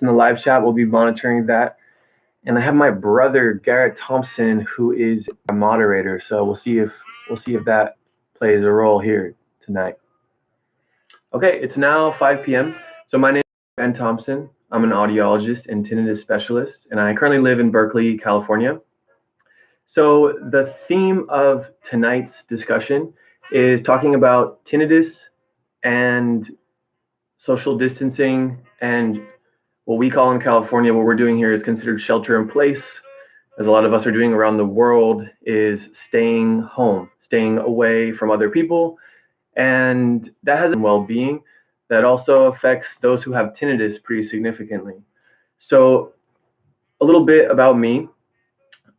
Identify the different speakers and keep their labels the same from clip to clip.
Speaker 1: in the live chat. We'll be monitoring that. And I have my brother, Garrett Thompson, who is a moderator. So we'll see if that plays a role here tonight. Okay, it's now 5 p.m. So my name is Ben Thompson. I'm an audiologist and tinnitus specialist, and I currently live in Berkeley, California. So the theme of tonight's discussion is talking about tinnitus and social distancing, and what we call in California, what we're doing here is considered shelter in place, as a lot of us are doing around the world, is staying home, staying away from other people, and that has a well-being that also affects those who have tinnitus pretty significantly. So a little bit about me.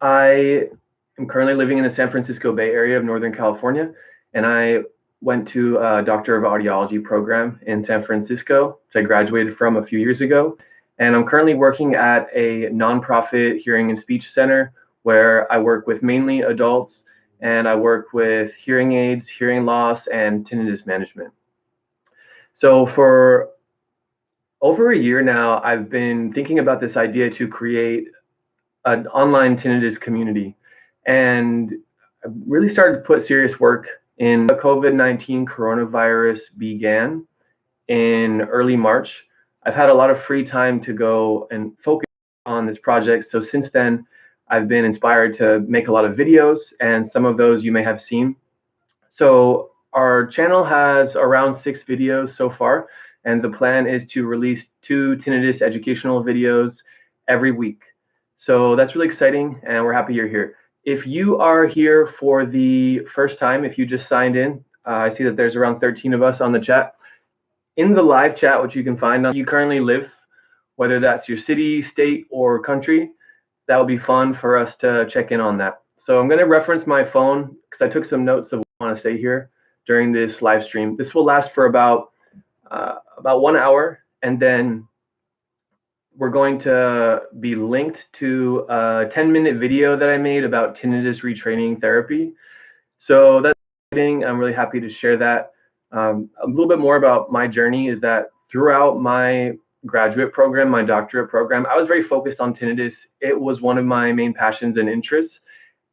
Speaker 1: I am currently living in the San Francisco Bay Area of Northern California, and I went to a doctorate of audiology program in San Francisco, which I graduated from a few years ago. And I'm currently working at a nonprofit hearing and speech center where I work with mainly adults, and I work with hearing aids, hearing loss, and tinnitus management. So for over a year now, I've been thinking about this idea to create an online tinnitus community. And I really started to put serious work in. The COVID-19 coronavirus began in early March. I've had a lot of free time to go and focus on this project. So since then, I've been inspired to make a lot of videos, and some of those you may have seen. So our channel has around 6 videos so far, and the plan is to release 2 tinnitus educational videos every week. So that's really exciting, and we're happy you're here. If you are here for the first time, if you just signed in, I see that there's around 13 of us on the chat. In the live chat, which you can find on you currently live, whether that's your city, state, or country, that would be fun for us to check in on that. So I'm going to reference my phone because I took some notes of what I want to say here during this live stream. This will last for about 1 hour, and then we're going to be linked to a 10-minute video that I made about tinnitus retraining therapy. So that's exciting. I'm really happy to share that. A little bit more about my journey is that throughout my graduate program, my doctorate program, I was very focused on tinnitus. It was one of my main passions and interests.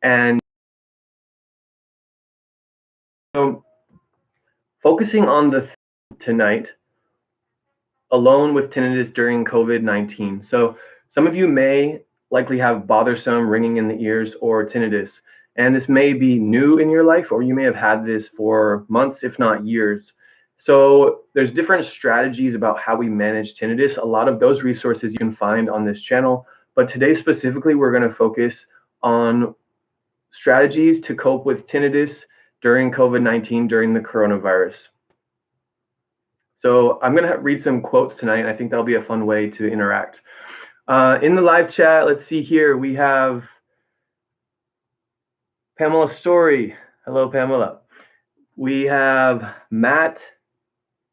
Speaker 1: And so focusing on the tonight, alone with tinnitus during COVID-19. So some of you may likely have bothersome ringing in the ears or tinnitus, and this may be new in your life, or you may have had this for months, if not years. So there's different strategies about how we manage tinnitus. A lot of those resources you can find on this channel, but today specifically, we're going to focus on strategies to cope with tinnitus during COVID-19, during the coronavirus. So I'm going to read some quotes tonight. I think that'll be a fun way to interact. In the live chat, let's see here. We have Pamela Story. Hello, Pamela. We have Matt.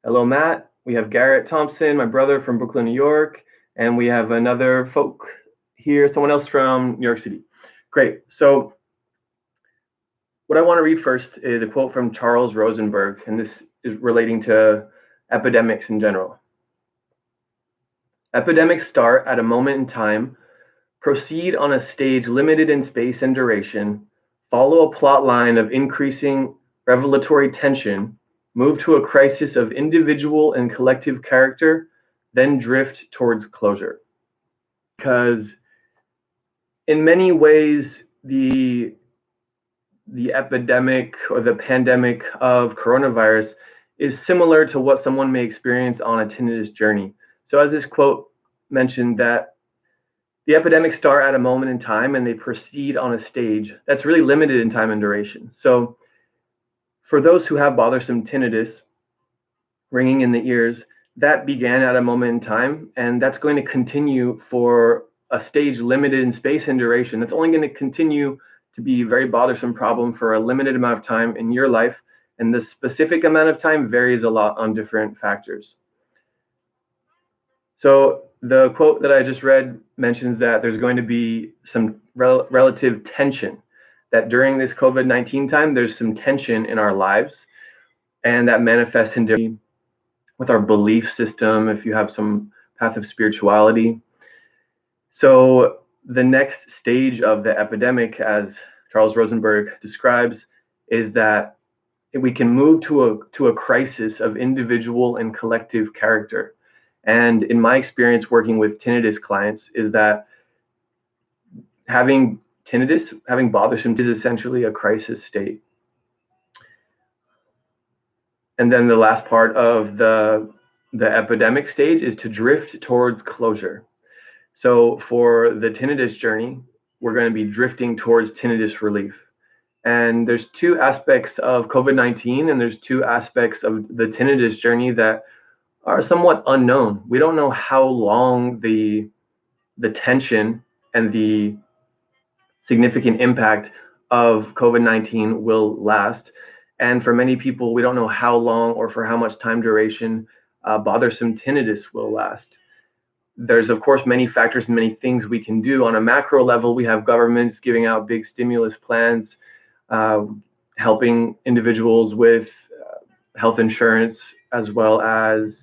Speaker 1: Hello, Matt. We have Garrett Thompson, my brother from Brooklyn, New York. And we have another folk here, someone else from New York City. Great. So what I want to read first is a quote from Charles Rosenberg, and this is relating to epidemics in general. Epidemics start at a moment in time, proceed on a stage limited in space and duration, follow a plot line of increasing revelatory tension, move to a crisis of individual and collective character, then drift towards closure. Because in many ways, the epidemic or the pandemic of coronavirus is similar to what someone may experience on a tinnitus journey. So as this quote mentioned, that the epidemics start at a moment in time and they proceed on a stage that's really limited in time and duration. So for those who have bothersome tinnitus, ringing in the ears, that began at a moment in time, and that's going to continue for a stage limited in space and duration. That's only going to continue to be a very bothersome problem for a limited amount of time in your life, and the specific amount of time varies a lot on different factors. So the quote that I just read mentions that there's going to be some relative tension, that during this COVID-19 time, there's some tension in our lives, and that manifests in with our belief system. If you have some path of spirituality. So the next stage of the epidemic, as Charles Rosenberg describes, is that we can move to a crisis of individual and collective character. And in my experience working with tinnitus clients is that having tinnitus, having bothersome, is essentially a crisis state. And then the last part of the epidemic stage is to drift towards closure. So for the tinnitus journey, we're going to be drifting towards tinnitus relief. And there's two aspects of COVID-19 and there's two aspects of the tinnitus journey that are somewhat unknown. We don't know how long the tension and the significant impact of COVID-19 will last. And for many people, we don't know how long or for how much time duration bothersome tinnitus will last. There's, of course, many factors and many things we can do. On a macro level, we have governments giving out big stimulus plans, helping individuals with health insurance, as well as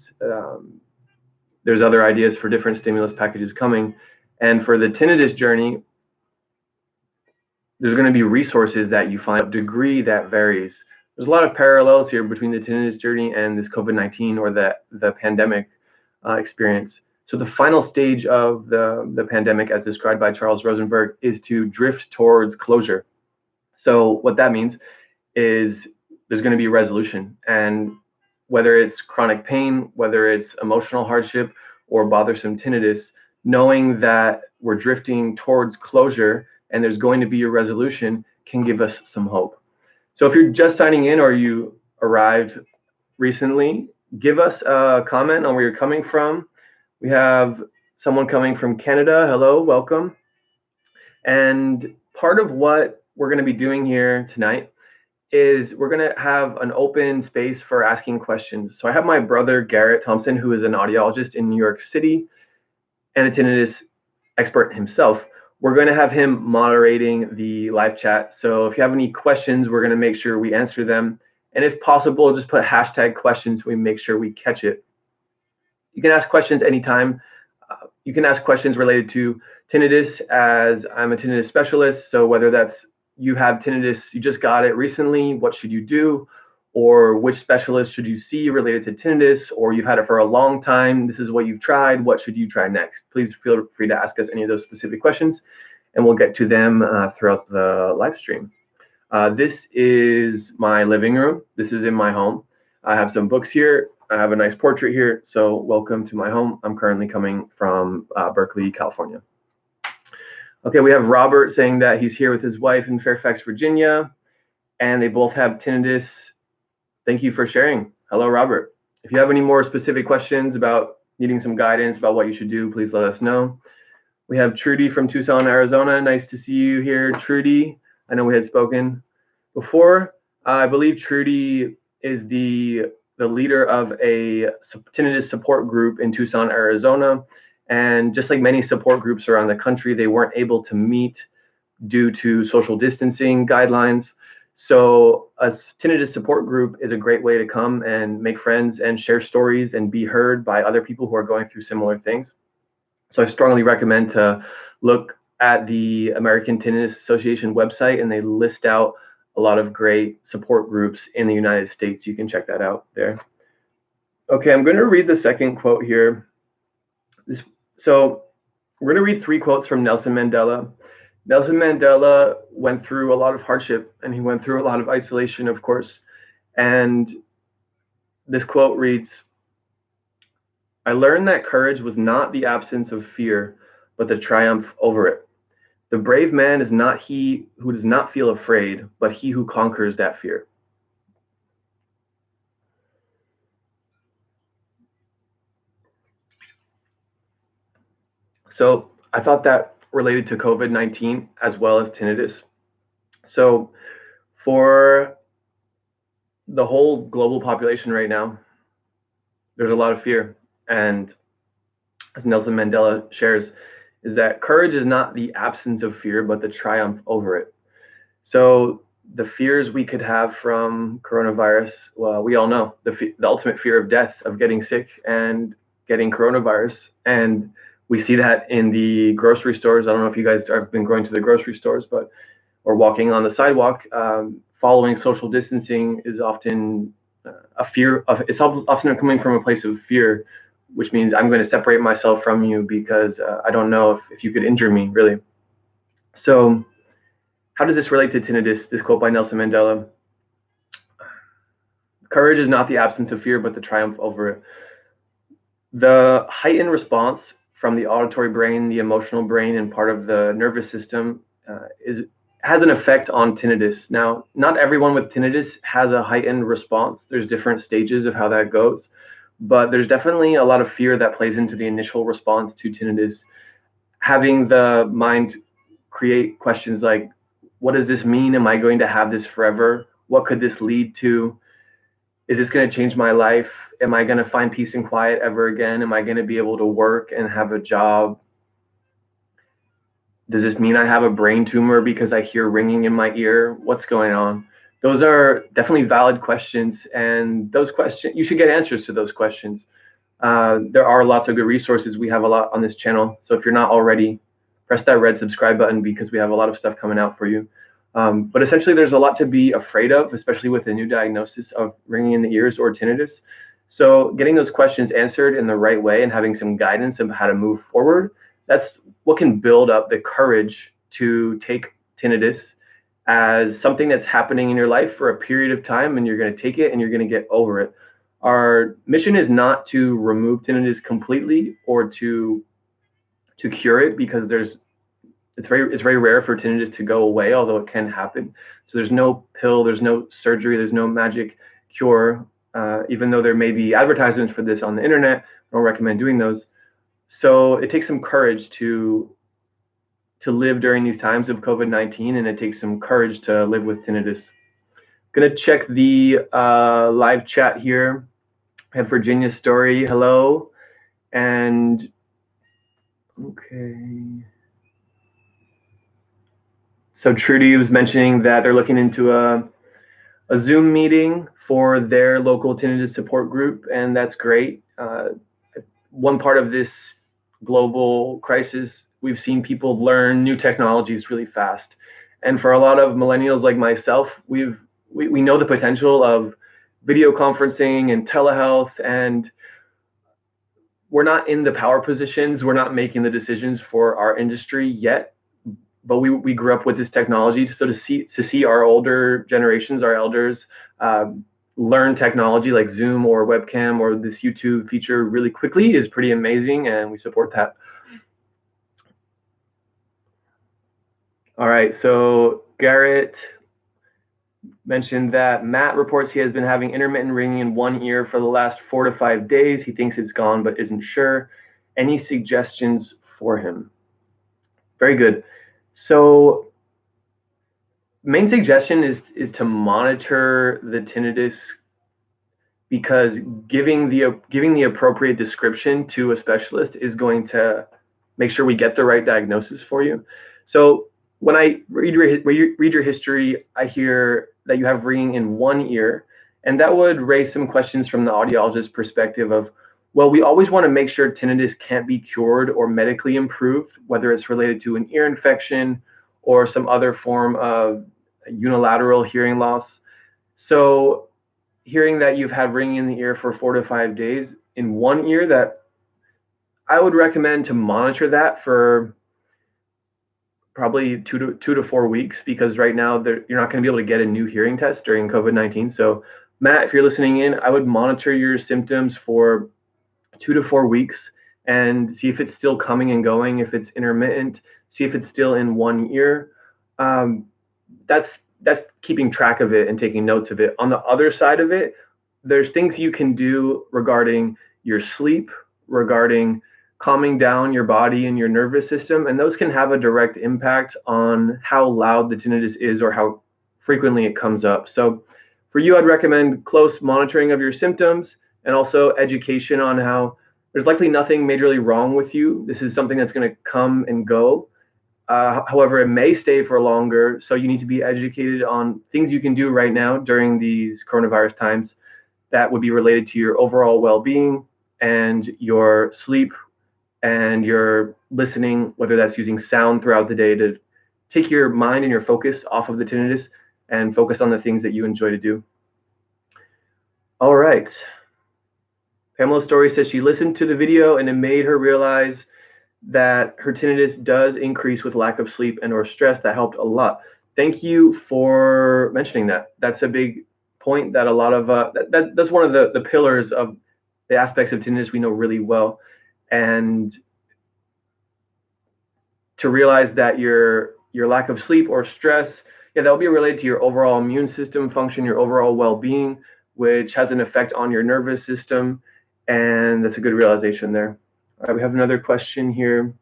Speaker 1: there's other ideas for different stimulus packages coming. And for the tinnitus journey, there's going to be resources that you find, a degree that varies. There's a lot of parallels here between the tinnitus journey and this COVID-19 or the pandemic experience. So the final stage of the pandemic, as described by Charles Rosenberg, is to drift towards closure. So what that means is there's going to be resolution. And whether it's chronic pain, whether it's emotional hardship or bothersome tinnitus, knowing that we're drifting towards closure and there's going to be a resolution can give us some hope. So if you're just signing in or you arrived recently, give us a comment on where you're coming from. We have someone coming from Canada. Hello, welcome. And part of what we're going to be doing here tonight is we're going to have an open space for asking questions. So I have my brother, Garrett Thompson, who is an audiologist in New York City and a tinnitus expert himself. We're going to have him moderating the live chat. So if you have any questions, we're going to make sure we answer them. And if possible, just put hashtag questions so we make sure we catch it. You can ask questions anytime. You can ask questions related to tinnitus, as I'm a tinnitus specialist. So whether that's you have tinnitus, you just got it recently, what should you do? Or which specialist should you see related to tinnitus? Or you've had it for a long time, this is what you've tried, what should you try next? Please feel free to ask us any of those specific questions and we'll get to them throughout the live stream. This is my living room. This is in my home. I have some books here. I have a nice portrait here. So welcome to my home. I'm currently coming from Berkeley, California. Okay, we have Robert saying that he's here with his wife in Fairfax, Virginia, and they both have tinnitus. Thank you for sharing. Hello, Robert. If you have any more specific questions about needing some guidance about what you should do, please let us know. We have Trudy from Tucson, Arizona. Nice to see you here, Trudy. I know we had spoken before. I believe Trudy is the leader of a tinnitus support group in Tucson, Arizona. And just like many support groups around the country, they weren't able to meet due to social distancing guidelines. So a tinnitus support group is a great way to come and make friends and share stories and be heard by other people who are going through similar things. So I strongly recommend to look at the American Tinnitus Association website, and they list out a lot of great support groups in the United States. You can check that out there. Okay, I'm going to read the second quote here. So we're going to read three quotes from Nelson Mandela. Nelson Mandela went through a lot of hardship and he went through a lot of isolation, of course. And this quote reads, "I learned that courage was not the absence of fear, but the triumph over it. The brave man is not he who does not feel afraid, but he who conquers that fear." So I thought that related to COVID-19 as well as tinnitus. So for the whole global population right now, there's a lot of fear. And as Nelson Mandela shares, is that courage is not the absence of fear, but the triumph over it. So the fears we could have from coronavirus, well, we all know the ultimate fear of death, of getting sick. And getting coronavirus. And we see that in the grocery stores. I don't know if you guys have been going to the grocery stores, but or walking on the sidewalk. Following social distancing is often a fear of. It's often coming from a place of fear, which means I'm going to separate myself from you because I don't know if you could injure me, really. So, how does this relate to tinnitus? This quote by Nelson Mandela: "Courage is not the absence of fear, but the triumph over it." The heightened response from the auditory brain, the emotional brain, and part of the nervous system has an effect on tinnitus. Now, not everyone with tinnitus has a heightened response. There's different stages of how that goes, but there's definitely a lot of fear that plays into the initial response to tinnitus. Having the mind create questions like, what does this mean? Am I going to have this forever? What could this lead to? Is this going to change my life? Am I going to find peace and quiet ever again? Am I going to be able to work and have a job? Does this mean I have a brain tumor because I hear ringing in my ear? What's going on? Those are definitely valid questions, and those questions, you should get answers to those questions. There are lots of good resources. We have a lot on this channel. So if you're not already, press that red subscribe button because we have a lot of stuff coming out for you. But essentially, there's a lot to be afraid of, especially with a new diagnosis of ringing in the ears or tinnitus. So getting those questions answered in the right way and having some guidance of how to move forward, that's what can build up the courage to take tinnitus as something that's happening in your life for a period of time, and you're going to take it and you're going to get over it. Our mission is not to remove tinnitus completely or to cure it, because it's very rare for tinnitus to go away, although it can happen. So there's no pill, there's no surgery, there's no magic cure. Even though there may be advertisements for this on the internet, I don't recommend doing those. So it takes some courage to live during these times of COVID-19, and it takes some courage to live with tinnitus. Gonna check the live chat here. I have Virginia's story. Hello. And okay. So Trudy was mentioning that they're looking into a Zoom meeting for their local tinnitus support group, and that's great. One part of this global crisis, we've seen people learn new technologies really fast. And for a lot of millennials like myself, we know the potential of video conferencing and telehealth, and we're not in the power positions. We're not making the decisions for our industry yet, but we grew up with this technology. So to see our older generations, our elders, learn technology like Zoom or webcam or this YouTube feature really quickly is pretty amazing, and we support that. All right, so Garrett mentioned that Matt reports he has been having intermittent ringing in one ear for the last 4 to 5 days. He thinks it's gone, but isn't sure. Any suggestions for him? Very good. So main suggestion is to monitor the tinnitus, because giving the appropriate description to a specialist is going to make sure we get the right diagnosis for you. So when I read your history, I hear that you have ringing in one ear, and that would raise some questions from the audiologist perspective of, well, we always want to make sure tinnitus can't be cured or medically improved, whether it's related to an ear infection or some other form of unilateral hearing loss. So hearing that you've had ringing in the ear for 4 to 5 days in one ear, that I would recommend to monitor that for probably 2 to 4 weeks, because right now you're not going to be able to get a new hearing test during COVID-19. So Matt, if you're listening in, I would monitor your symptoms for 2 to 4 weeks and see if it's still coming and going, if it's intermittent, see if it's still in one ear. That's keeping track of it and taking notes of it. On the other side of it, there's things you can do regarding your sleep, regarding calming down your body and your nervous system, and those can have a direct impact on how loud the tinnitus is or how frequently it comes up. So for you, I'd recommend close monitoring of your symptoms and also education on how there's likely nothing majorly wrong with you. This is something that's going to come and go. However, it may stay for longer, so you need to be educated on things you can do right now during these coronavirus times that would be related to your overall well-being, and your sleep and your listening, whether that's using sound throughout the day to take your mind and your focus off of the tinnitus and focus on the things that you enjoy to do. All right. Pamela's story says she listened to the video and it made her realize that her tinnitus does increase with lack of sleep and or stress. That helped a lot. Thank you for mentioning that. That's a big point that a lot of that's one of the pillars of the aspects of tinnitus we know really well. And to realize that your lack of sleep or stress, yeah, that'll be related to your overall immune system function, your overall well-being, which has an effect on your nervous system. And that's a good realization there. All right, we have another question here.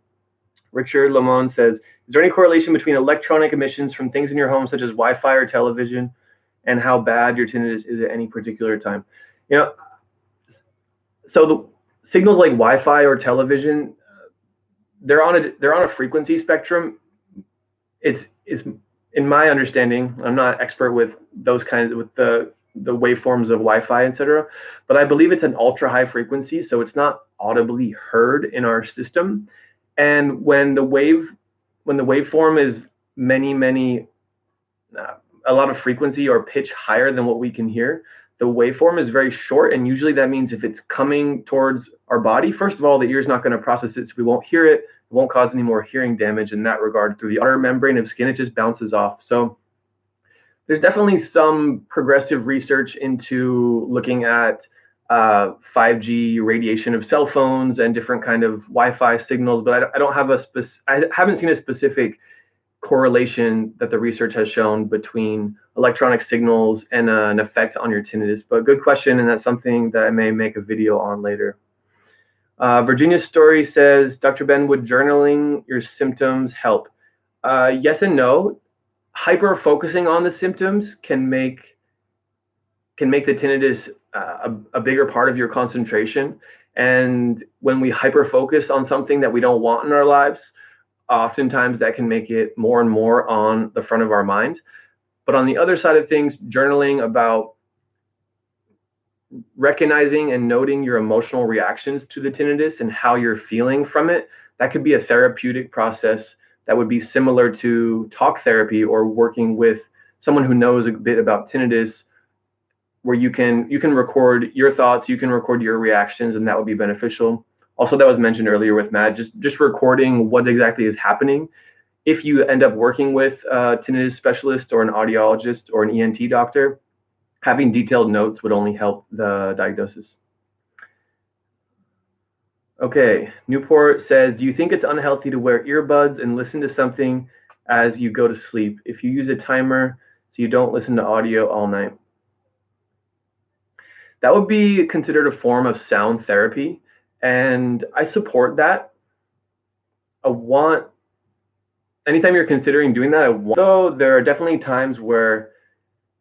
Speaker 1: Richard Lamont says, is there any correlation between electronic emissions from things in your home, such as Wi-Fi or television, and how bad your tinnitus is at any particular time? You know, so the signals like Wi-Fi or television, they're on a frequency spectrum. It's in my understanding, I'm not expert with those kinds with the waveforms of Wi-Fi, etc. But I believe it's an ultra high frequency, so it's not audibly heard in our system. And when the waveform is a lot of frequency or pitch higher than what we can hear, the waveform is very short, and usually that means if it's coming towards our body, first of all, the ear's not going to process it, so we won't hear it. It won't cause any more hearing damage in that regard. Through the outer membrane of skin, it just bounces off. So there's definitely some progressive research into looking at 5G radiation of cell phones and different kind of Wi-Fi signals, but I don't have I haven't seen a specific correlation that the research has shown between electronic signals and an effect on your tinnitus. But good question, and that's something that I may make a video on later. Virginia's story says, Dr. Ben, would journaling your symptoms help? Yes and no. Hyper focusing on the symptoms can make the tinnitus a bigger part of your concentration. And when we hyper focus on something that we don't want in our lives, oftentimes that can make it more and more on the front of our mind. But on the other side of things, journaling about recognizing and noting your emotional reactions to the tinnitus and how you're feeling from it, that could be a therapeutic process that would be similar to talk therapy or working with someone who knows a bit about tinnitus, where you can record your thoughts, you can record your reactions, and that would be beneficial. Also, that was mentioned earlier with Matt, just recording what exactly is happening. If you end up working with a tinnitus specialist or an audiologist or an ENT doctor, having detailed notes would only help the diagnosis. Okay, Newport says, do you think it's unhealthy to wear earbuds and listen to something as you go to sleep? If you use a timer so you don't listen to audio all night. That would be considered a form of sound therapy, and I support that. Anytime you're considering doing that, though there are definitely times where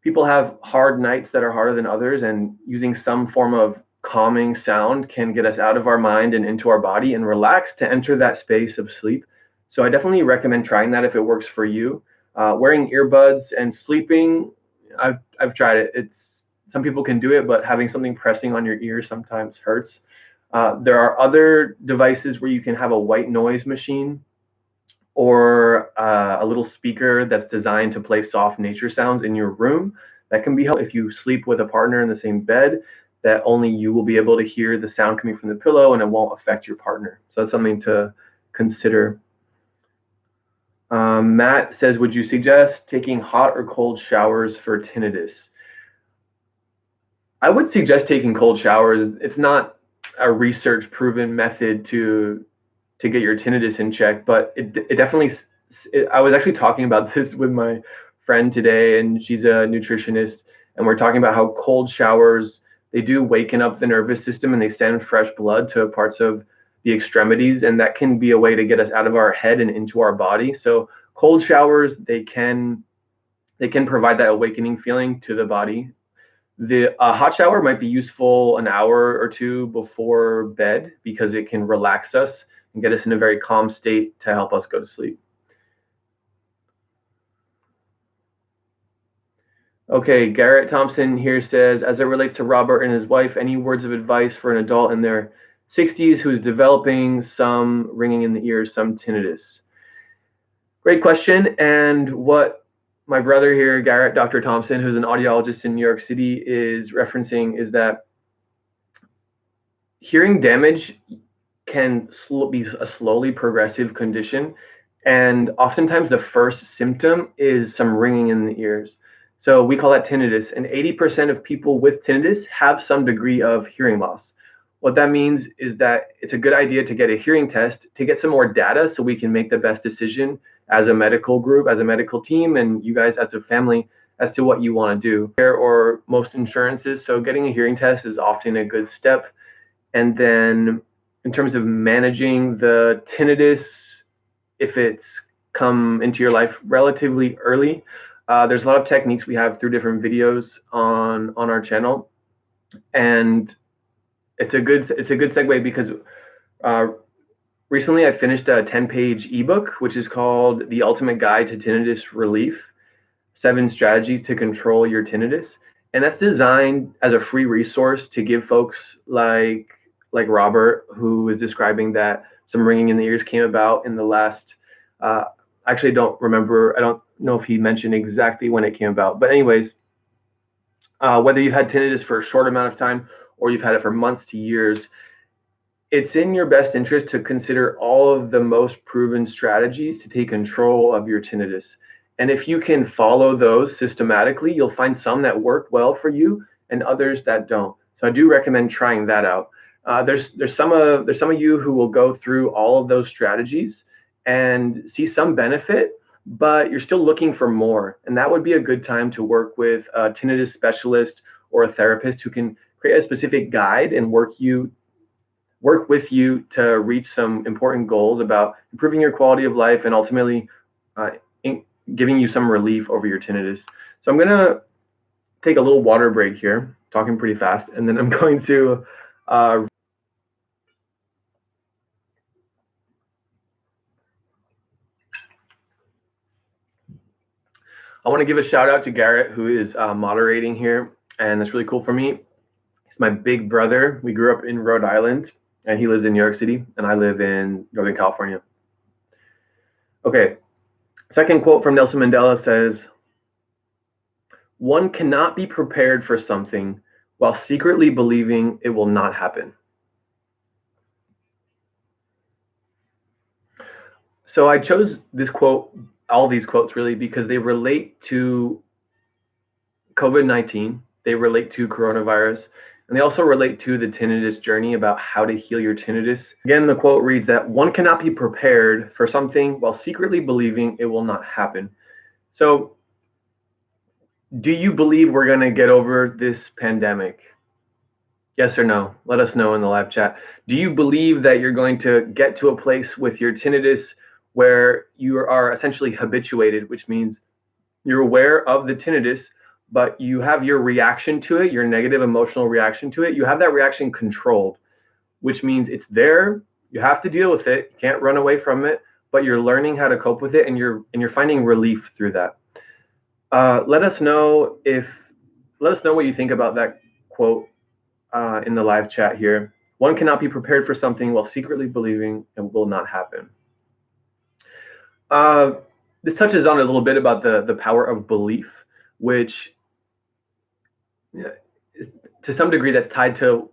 Speaker 1: people have hard nights that are harder than others, and using some form of calming sound can get us out of our mind and into our body and relax to enter that space of sleep. So I definitely recommend trying that if it works for you. Wearing earbuds and sleeping, I've tried it. Some people can do it, but having something pressing on your ears sometimes hurts. There are other devices where you can have a white noise machine or a little speaker that's designed to play soft nature sounds in your room. That can be helpful if you sleep with a partner in the same bed, that only you will be able to hear the sound coming from the pillow and it won't affect your partner. So that's something to consider. Matt says, would you suggest taking hot or cold showers for tinnitus? I would suggest taking cold showers. It's not a research proven method to get your tinnitus in check, but it definitely, I was actually talking about this with my friend today, and she's a nutritionist, and we're talking about how cold showers, they do waken up the nervous system and they send fresh blood to parts of the extremities, and that can be a way to get us out of our head and into our body. So cold showers, they can provide that awakening feeling to the body. The hot shower might be useful an hour or two before bed because it can relax us and get us in a very calm state to help us go to sleep. Okay, Garrett Thompson here says, as it relates to Robert and his wife, any words of advice for an adult in their 60s who's developing some ringing in the ears, some tinnitus? Great question. And what my brother here, Garrett, Dr. Thompson, who's an audiologist in New York City, is referencing is that hearing damage can be a slowly progressive condition. And oftentimes the first symptom is some ringing in the ears. So we call that tinnitus. And 80% of people with tinnitus have some degree of hearing loss. What that means is that it's a good idea to get a hearing test to get some more data so we can make the best decision as a medical group, as a medical team, and you guys as a family as to what you want to do. Or most insurances. So getting a hearing test is often a good step. And then in terms of managing the tinnitus, if it's come into your life relatively early, there's a lot of techniques we have through different videos on our channel, and it's a good segue because recently I finished a 10-page ebook which is called The Ultimate Guide to Tinnitus Relief: 7 Strategies to Control Your Tinnitus, and that's designed as a free resource to give folks like Robert, who is describing that some ringing in the ears came about in the last, actually don't remember, I don't know if he mentioned exactly when it came about, but anyways, whether you've had tinnitus for a short amount of time or you've had it for months to years, it's in your best interest to consider all of the most proven strategies to take control of your tinnitus. And if you can follow those systematically, you'll find some that work well for you and others that don't. So I do recommend trying that out. There's some of you who will go through all of those strategies and see some benefit, but you're still looking for more. And that would be a good time to work with a tinnitus specialist or a therapist who can create a specific guide and work with you to reach some important goals about improving your quality of life and ultimately giving you some relief over your tinnitus. So I'm going to take a little water break here, talking pretty fast, and then I'm going to I want to give a shout out to Garrett, who is moderating here, and that's really cool for me. He's my big brother. We grew up in Rhode Island, and he lives in New York City, and I live in Northern California. Okay, second quote from Nelson Mandela says, "One cannot be prepared for something while secretly believing it will not happen." So I chose this quote, all these quotes really, because they relate to COVID-19, they relate to coronavirus, and they also relate to the tinnitus journey about how to heal your tinnitus. Again, the quote reads that one cannot be prepared for something while secretly believing it will not happen. So, do you believe we're going to get over this pandemic? Yes or no? Let us know in the live chat. Do you believe that you're going to get to a place with your tinnitus where you are essentially habituated, which means you're aware of the tinnitus, but you have your reaction to it, your negative emotional reaction to it, you have that reaction controlled, which means it's there, you have to deal with it, you can't run away from it, but you're learning how to cope with it, and you're finding relief through that. Let us know what you think about that quote in the live chat here. One cannot be prepared for something while secretly believing it will not happen. This touches on a little bit about the power of belief, which to some degree that's tied to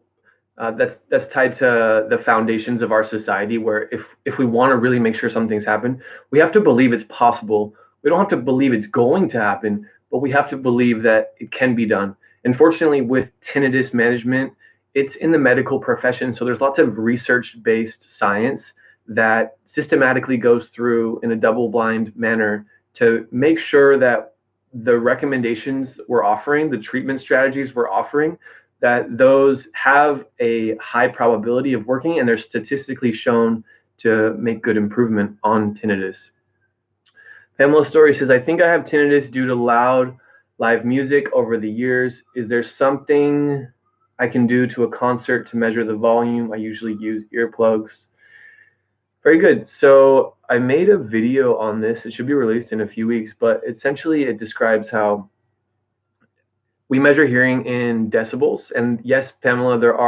Speaker 1: the foundations of our society, where if we want to really make sure something's happened, we have to believe it's possible. We don't have to believe it's going to happen, but we have to believe that it can be done. Unfortunately, with tinnitus management, it's in the medical profession, so there's lots of research-based science that systematically goes through in a double-blind manner to make sure that the recommendations we're offering, the treatment strategies we're offering, that those have a high probability of working, and they're statistically shown to make good improvement on tinnitus. Pamela Story says, I think I have tinnitus due to loud live music over the years. Is there something I can do to a concert to measure the volume? I usually use earplugs. Very good. So I made a video on this. It should be released in a few weeks, but essentially it describes how we measure hearing in decibels. And yes, Pamela, there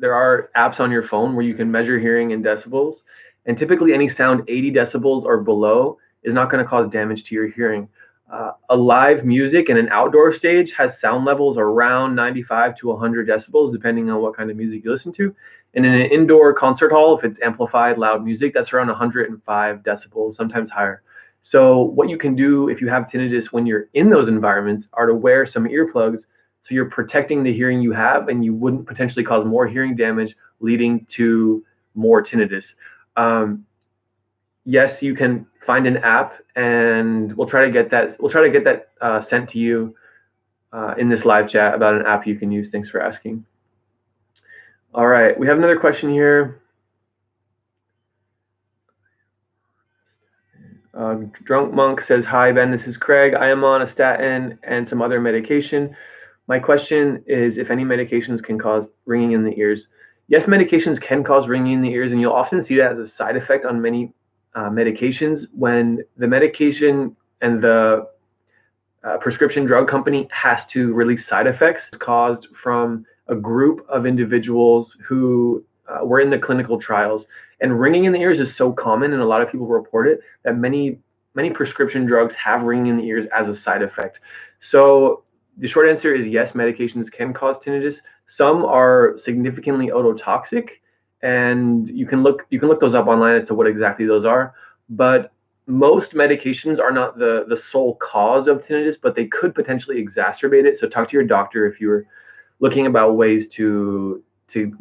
Speaker 1: there are apps on your phone where you can measure hearing in decibels, and typically any sound 80 decibels or below is not going to cause damage to your hearing. A live music in an outdoor stage has sound levels around 95 to 100 decibels, depending on what kind of music you listen to. And in an indoor concert hall, if it's amplified loud music, that's around 105 decibels, sometimes higher. So what you can do if you have tinnitus when you're in those environments are to wear some earplugs so you're protecting the hearing you have and you wouldn't potentially cause more hearing damage leading to more tinnitus. Yes, you can find an app, and we'll try to get that. We'll try to get that sent to you in this live chat about an app you can use. Thanks for asking. All right, we have another question here. Drunk Monk says, "Hi Ben, this is Craig. I am on a statin and some other medication. My question is if any medications can cause ringing in the ears." Yes, medications can cause ringing in the ears, and you'll often see that as a side effect on many medications when the medication and the prescription drug company has to release side effects caused from a group of individuals who were in the clinical trials. And ringing in the ears is so common, and a lot of people report it, that many prescription drugs have ringing in the ears as a side effect. So the short answer is yes, medications can cause tinnitus. Some are significantly ototoxic, and you can look those up online as to what exactly those are. But most medications are not the sole cause of tinnitus, but they could potentially exacerbate it. So talk to your doctor if you're looking about ways to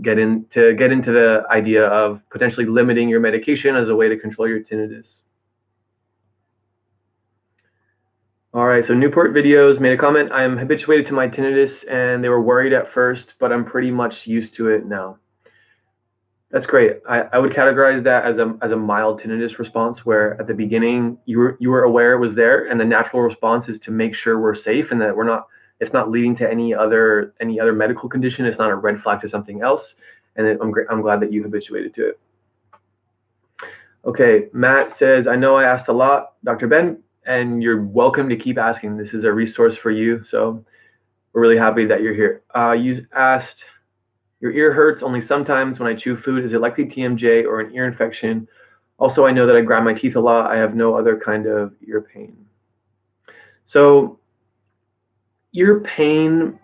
Speaker 1: get into the idea of potentially limiting your medication as a way to control your tinnitus. All right, so Newport Videos made a comment. I am habituated to my tinnitus, and they were worried at first, but I'm pretty much used to it now. That's great. I would categorize that as a mild tinnitus response, where at the beginning you were aware it was there, and the natural response is to make sure we're safe and that it's not leading to any other medical condition. It's not a red flag to something else, and I'm glad that you habituated to it. Okay, Matt says, "I know I asked a lot, Dr. Ben, and you're welcome to keep asking. This is a resource for you, so we're really happy that you're here." You asked, "Your ear hurts only sometimes when I chew food. Is it likely TMJ or an ear infection? Also, I know that I grind my teeth a lot. I have no other kind of ear pain." So ear pain,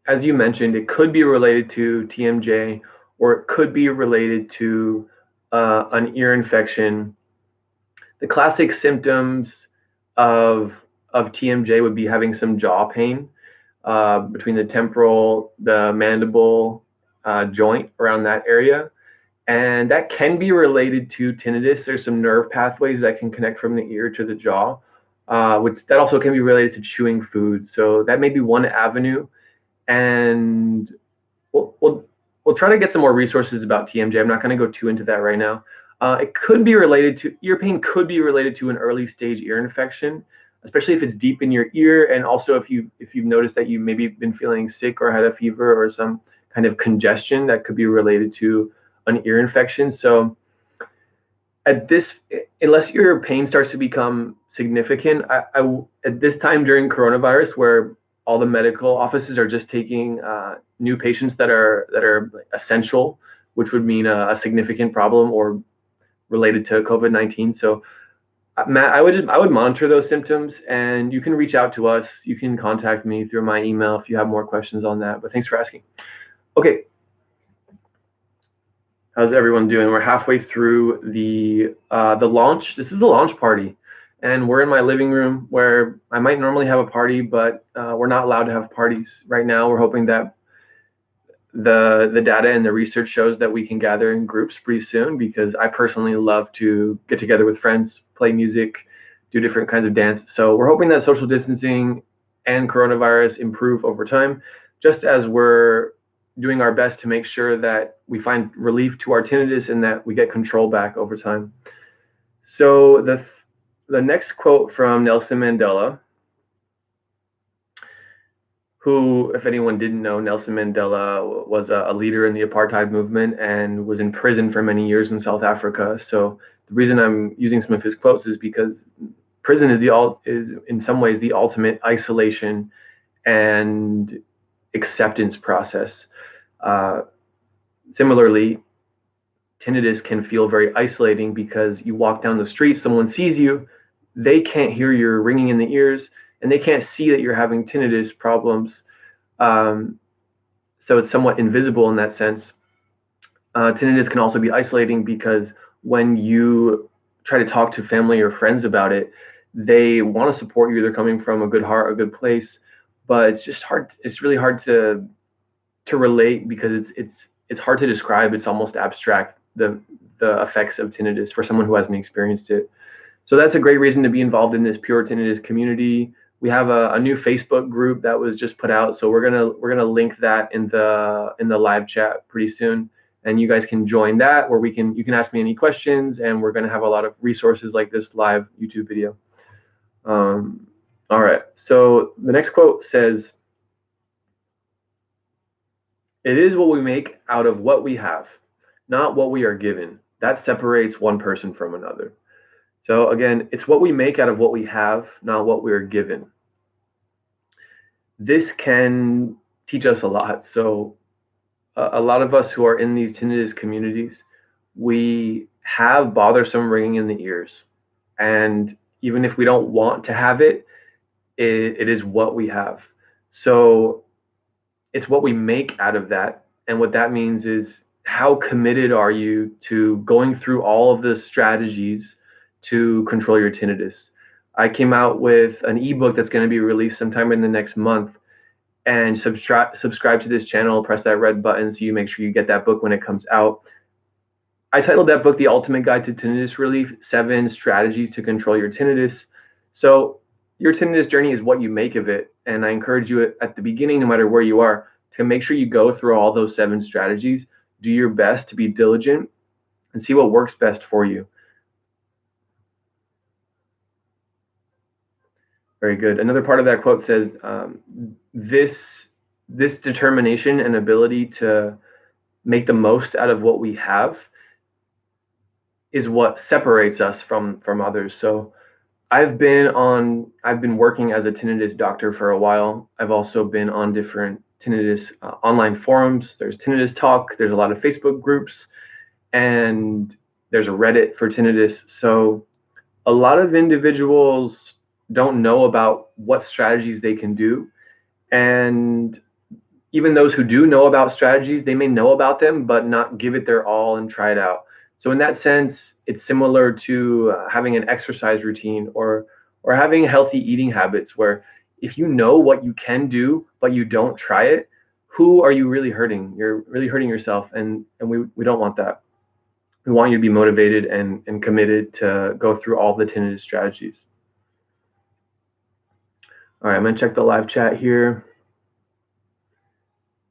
Speaker 1: as you mentioned, it could be related to TMJ or it could be related to an ear infection. The classic symptoms of TMJ would be having some jaw pain between the temporal, the mandible joint around that area. And that can be related to tinnitus. There's some nerve pathways that can connect from the ear to the jaw, which that also can be related to chewing food. So that may be one avenue. And we'll try to get some more resources about TMJ. I'm not going to go too into that right now. It could be related to ear pain, could be related to an early stage ear infection, especially if it's deep in your ear, and also if you've noticed that you maybe been feeling sick or had a fever or some kind of congestion that could be related to an ear infection. So unless your pain starts to become significant, at this time during coronavirus, where all the medical offices are just taking new patients that are essential, which would mean a significant problem or related to COVID-19. So Matt, I would monitor those symptoms, and you can reach out to us. You can contact me through my email if you have more questions on that. But thanks for asking. Okay, how's everyone doing? We're halfway through the launch. This is the launch party, and we're in my living room where I might normally have a party, but we're not allowed to have parties right now. We're hoping that the data and the research shows that we can gather in groups pretty soon, because I personally love to get together with friends, play music, do different kinds of dance. So we're hoping that social distancing and coronavirus improve over time, just as we're doing our best to make sure that we find relief to our tinnitus and that we get control back over time. So the next quote from Nelson Mandela, who, if anyone didn't know, Nelson Mandela was a leader in the apartheid movement and was in prison for many years in South Africa. So the reason I'm using some of his quotes is because prison is in some ways the ultimate isolation and acceptance process. Similarly, tinnitus can feel very isolating because you walk down the street, someone sees you, they can't hear your ringing in the ears, and they can't see that you're having tinnitus problems. Um, so it's somewhat invisible in that sense. Tinnitus can also be isolating because when you try to talk to family or friends about it, they want to support you. They're coming from a good heart, a good place, but it's just hard. It's really hard to relate because it's hard to describe. It's almost abstract, the effects of tinnitus for someone who hasn't experienced it. So that's a great reason to be involved in this pure tinnitus community. We have a new Facebook group that was just put out, so we're gonna link that in the live chat pretty soon, and you guys can join that where you can ask me any questions, and we're gonna have a lot of resources like this live YouTube video. All right, so the next quote says, "It is what we make out of what we have, not what we are given. That separates one person from another." So again, it's what we make out of what we have, not what we are given. This can teach us a lot. So a lot of us who are in these tinnitus communities, we have bothersome ringing in the ears. And even if we don't want to have it, it is what we have. So it's what we make out of that. And what that means is, how committed are you to going through all of the strategies to control your tinnitus? I came out with an ebook that's going to be released sometime in the next month. And subscribe to this channel, press that red button so you make sure you get that book when it comes out. I titled that book The Ultimate Guide to Tinnitus Relief: 7 Strategies to Control Your Tinnitus. So your tinnitus journey is what you make of it. And I encourage you at the beginning, no matter where you are, to make sure you go through all those 7 strategies, do your best to be diligent, and see what works best for you. Very good. Another part of that quote says, this determination and ability to make the most out of what we have is what separates us from others. So I've been working as a tinnitus doctor for a while. I've also been on different tinnitus online forums. There's Tinnitus Talk, there's a lot of Facebook groups, and there's a Reddit for tinnitus. So a lot of individuals don't know about what strategies they can do. And even those who do know about strategies, they may know about them, but not give it their all and try it out. So in that sense, it's similar to having an exercise routine or having healthy eating habits, where if you know what you can do, but you don't try it, who are you really hurting? You're really hurting yourself. And we don't want that. We want you to be motivated and committed to go through all the tinnitus strategies. All right, I'm gonna check the live chat here.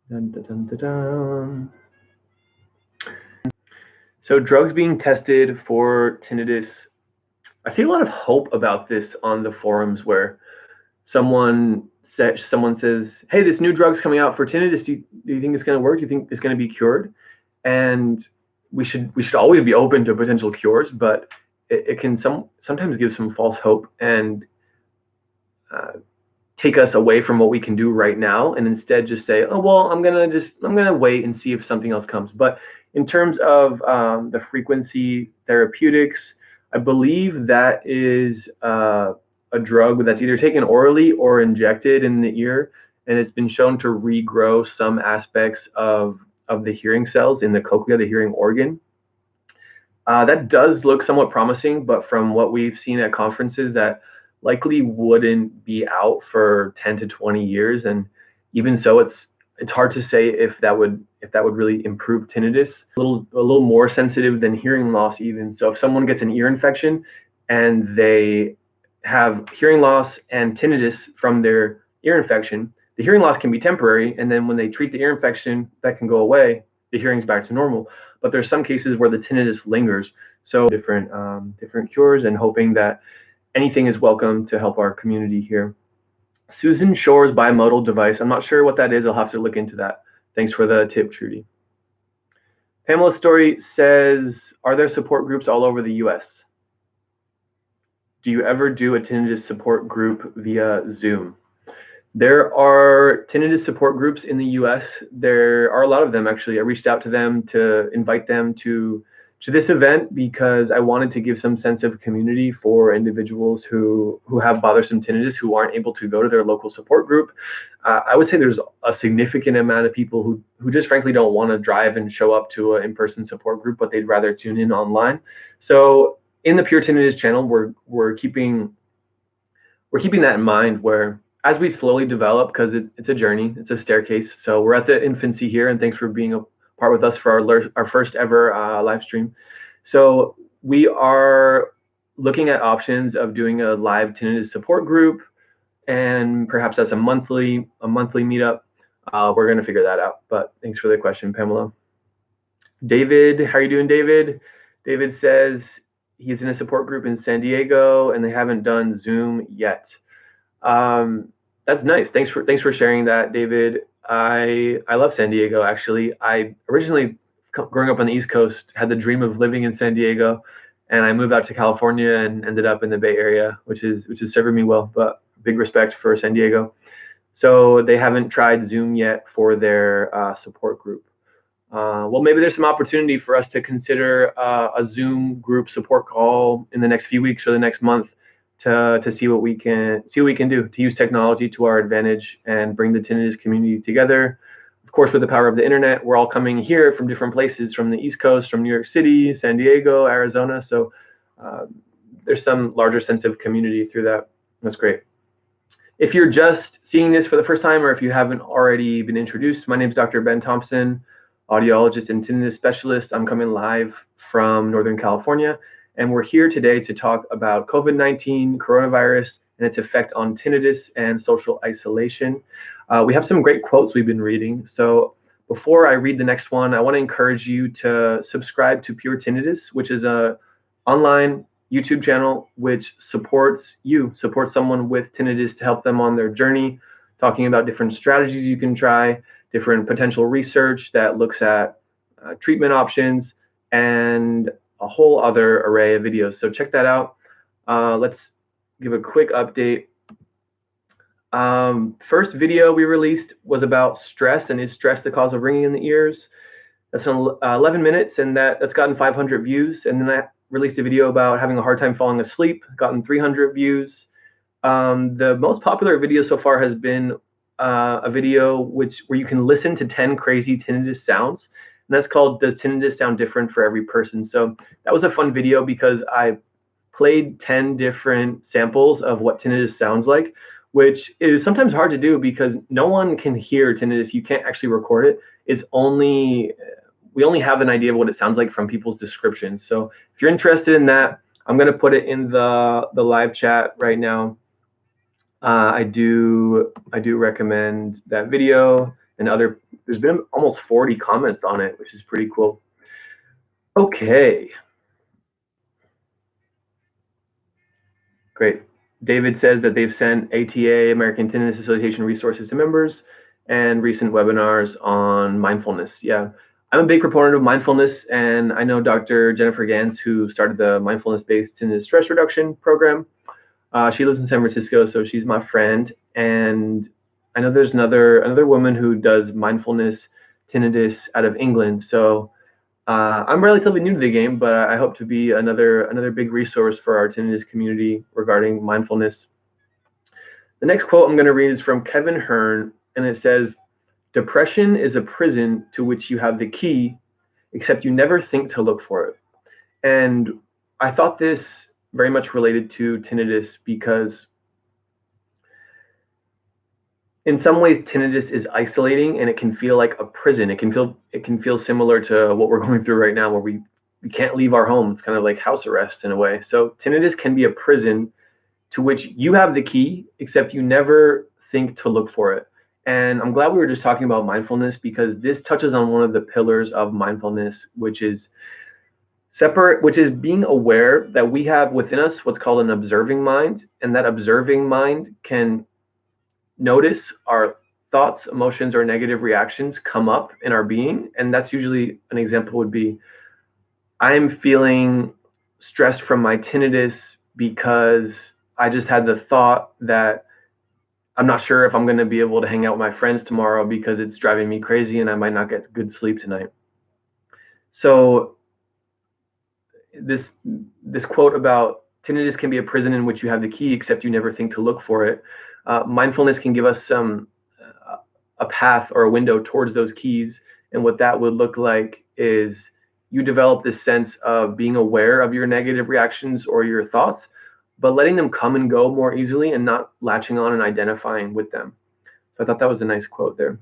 Speaker 1: Dun, dun, dun, dun, dun. So drugs being tested for tinnitus. I see a lot of hope about this on the forums where someone says, "Hey, this new drug's coming out for tinnitus. Do you think it's going to work? Do you think it's going to be cured?" And we should always be open to potential cures, but it can sometimes give some false hope and take us away from what we can do right now, and instead just say, "Oh well, I'm gonna wait and see if something else comes." But in terms of the frequency therapeutics, I believe that is a drug that's either taken orally or injected in the ear, and it's been shown to regrow some aspects of the hearing cells in the cochlea, the hearing organ. That does look somewhat promising, but from what we've seen at conferences, that likely wouldn't be out for 10 to 20 years. And even so, it's hard to say if that would really improve tinnitus. A little more sensitive than hearing loss even. So if someone gets an ear infection and they have hearing loss and tinnitus from their ear infection, the hearing loss can be temporary, and then when they treat the ear infection, that can go away. The hearing's back to normal. But there's some cases where the tinnitus lingers. So different cures, and hoping that anything is welcome to help our community here. Susan Shore's bimodal device. I'm not sure what that is. I'll have to look into that. Thanks for the tip, Trudy. Pamela Story says, "Are there support groups all over the US? Do you ever do a tinnitus support group via Zoom?" There are tinnitus support groups in the US. There are a lot of them, actually. I reached out to them to invite them to this event because I wanted to give some sense of community for individuals who have bothersome tinnitus who aren't able to go to their local support group. I would say there's a significant amount of people who just frankly don't want to drive and show up to an in-person support group, but they'd rather tune in online. So in the Pure Tinnitus channel, we're keeping that in mind where as we slowly develop, because it's a journey, it's a staircase. So we're at the infancy here, and thanks for being a part with us for our first ever live stream. So we are looking at options of doing a live tinnitus support group, and perhaps that's a monthly meetup. We're going to figure that out. But thanks for the question, Pamela. David, how are you doing, David? David says he's in a support group in San Diego, and they haven't done Zoom yet. That's nice. Thanks for sharing that, David. I love San Diego, actually. I originally, growing up on the East Coast, had the dream of living in San Diego, and I moved out to California and ended up in the Bay Area, which is serving me well. But big respect for San Diego. So they haven't tried Zoom yet for their support group. Well, maybe there's some opportunity for us to consider a Zoom group support call in the next few weeks or the next month to see what we can do to use technology to our advantage and bring the tinnitus community together. Of course, with the power of the internet, we're all coming here from different places, from the East Coast, from New York City, San Diego, Arizona. So there's some larger sense of community through that. That's great. If you're just seeing this for the first time, or if you haven't already been introduced, my name is Dr. Ben Thompson, audiologist and tinnitus specialist. I'm coming live from Northern California, and we're here today to talk about COVID-19, coronavirus, and its effect on tinnitus and social isolation. We have some great quotes we've been reading. So before I read the next one, I want to encourage you to subscribe to Pure Tinnitus, which is a online YouTube channel which supports someone with tinnitus to help them on their journey, talking about different strategies you can try, different potential research that looks at treatment options, and a whole other array of videos. So check that out. Let's give a quick update. First video we released was about stress, and is stress the cause of ringing in the ears? That's 11 minutes, and that's gotten 500 views. And then I released a video about having a hard time falling asleep, gotten 300 views. The most popular video so far has been a video where you can listen to 10 crazy tinnitus sounds. And that's called Does Tinnitus Sound Different for Every Person? So that was a fun video because I played 10 different samples of what tinnitus sounds like, which is sometimes hard to do because no one can hear tinnitus. You can't actually record it. We only have an idea of what it sounds like from people's descriptions. So if you're interested in that, I'm going to put it in the live chat right now. I do recommend that video and there's been almost 40 comments on it, which is pretty cool. Okay. Great. David says that they've sent ATA, American Tinnitus Association resources to members and recent webinars on mindfulness. Yeah. I'm a big proponent of mindfulness, and I know Dr. Jennifer Gans, who started the mindfulness-based tinnitus stress reduction program. She lives in San Francisco, so she's my friend. And I know there's another woman who does mindfulness tinnitus out of England. So I'm relatively new to the game, but I hope to be another big resource for our tinnitus community regarding mindfulness. The next quote I'm going to read is from Kevin Hearn, and it says, "Depression is a prison to which you have the key, except you never think to look for it." And I thought this very much related to tinnitus because in some ways tinnitus is isolating and it can feel like a prison. It can feel similar to what we're going through right now, where we can't leave our home. It's kind of like house arrest in a way. So tinnitus can be a prison to which you have the key, except you never think to look for it. And I'm glad we were just talking about mindfulness because this touches on one of the pillars of mindfulness, which is being aware that we have within us what's called an observing mind, and that observing mind can notice our thoughts, emotions, or negative reactions come up in our being. And that's usually an example would be, I'm feeling stressed from my tinnitus because I just had the thought that I'm not sure if I'm going to be able to hang out with my friends tomorrow because it's driving me crazy and I might not get good sleep tonight. So this quote about tinnitus can be a prison in which you have the key, except you never think to look for it. Mindfulness can give us a path or a window towards those keys, and what that would look like is you develop this sense of being aware of your negative reactions or your thoughts, but letting them come and go more easily and not latching on and identifying with them. So I thought that was a nice quote there.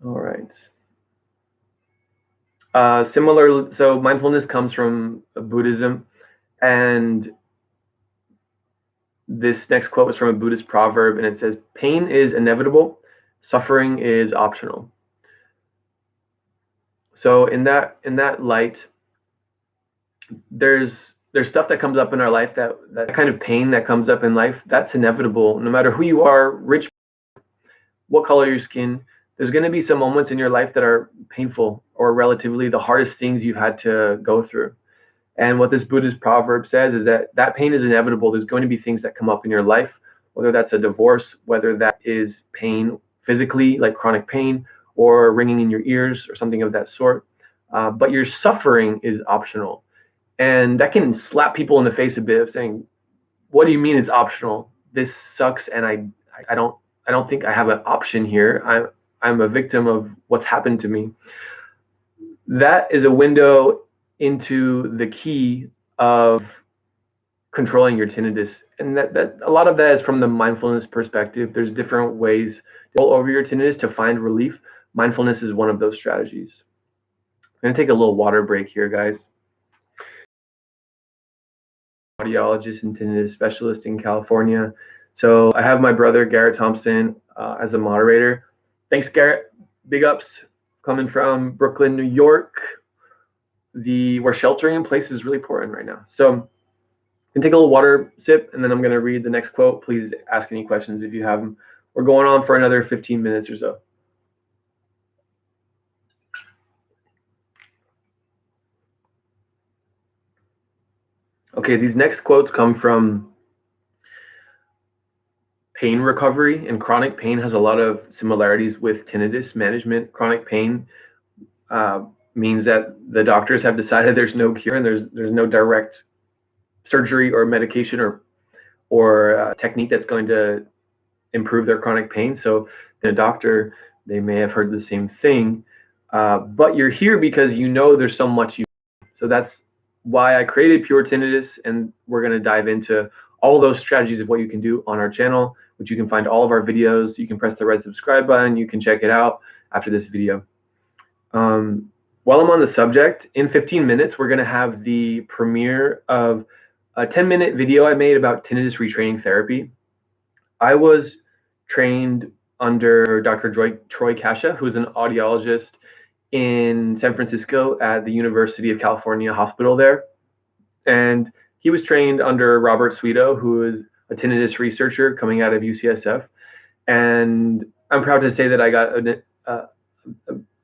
Speaker 1: All right. So mindfulness comes from Buddhism, and this next quote was from a Buddhist proverb, and it says, "Pain is inevitable, suffering is optional." So in that light, there's stuff that comes up in our life that kind of pain that comes up in life, that's inevitable. No matter who you are, rich, what color your skin, there's going to be some moments in your life that are painful or relatively the hardest things you've had to go through. And what this Buddhist proverb says is that pain is inevitable. There's going to be things that come up in your life, whether that's a divorce, whether that is pain physically, like chronic pain, or ringing in your ears or something of that sort. But your suffering is optional. And that can slap people in the face a bit of saying, "What do you mean it's optional? This sucks, and I don't think I have an option here. I'm a victim of what's happened to me." That is a window into the key of controlling your tinnitus. And that a lot of that is from the mindfulness perspective. There's different ways to roll over your tinnitus to find relief. Mindfulness is one of those strategies. I'm going to take a little water break here, guys. Audiologist and tinnitus specialist in California. So I have my brother, Garrett Thompson, as a moderator. Thanks, Garrett. Big ups coming from Brooklyn, New York, where sheltering in place is really important right now. So I'm gonna take a little water sip, and then I'm gonna read the next quote. Please ask any questions if you have them. We're going on for another 15 minutes or so. Okay, these next quotes come from pain recovery, and chronic pain has a lot of similarities with tinnitus management. Chronic pain means that the doctors have decided there's no cure and there's no direct surgery or medication or technique that's going to improve their chronic pain. So the doctor, they may have heard the same thing, but you're here because you know there's so much you. So that's why I created Pure Tinnitus, and we're going to dive into all those strategies of what you can do on our channel, which you can find all of our videos. You can press the red subscribe button. You can check it out after this video. While I'm on the subject, in 15 minutes, we're going to have the premiere of a 10-minute video I made about tinnitus retraining therapy. I was trained under Dr. Troy Kasha, who's an audiologist in San Francisco at the University of California Hospital there. And he was trained under Robert Sweeto, who is a tinnitus researcher coming out of UCSF. And I'm proud to say that I got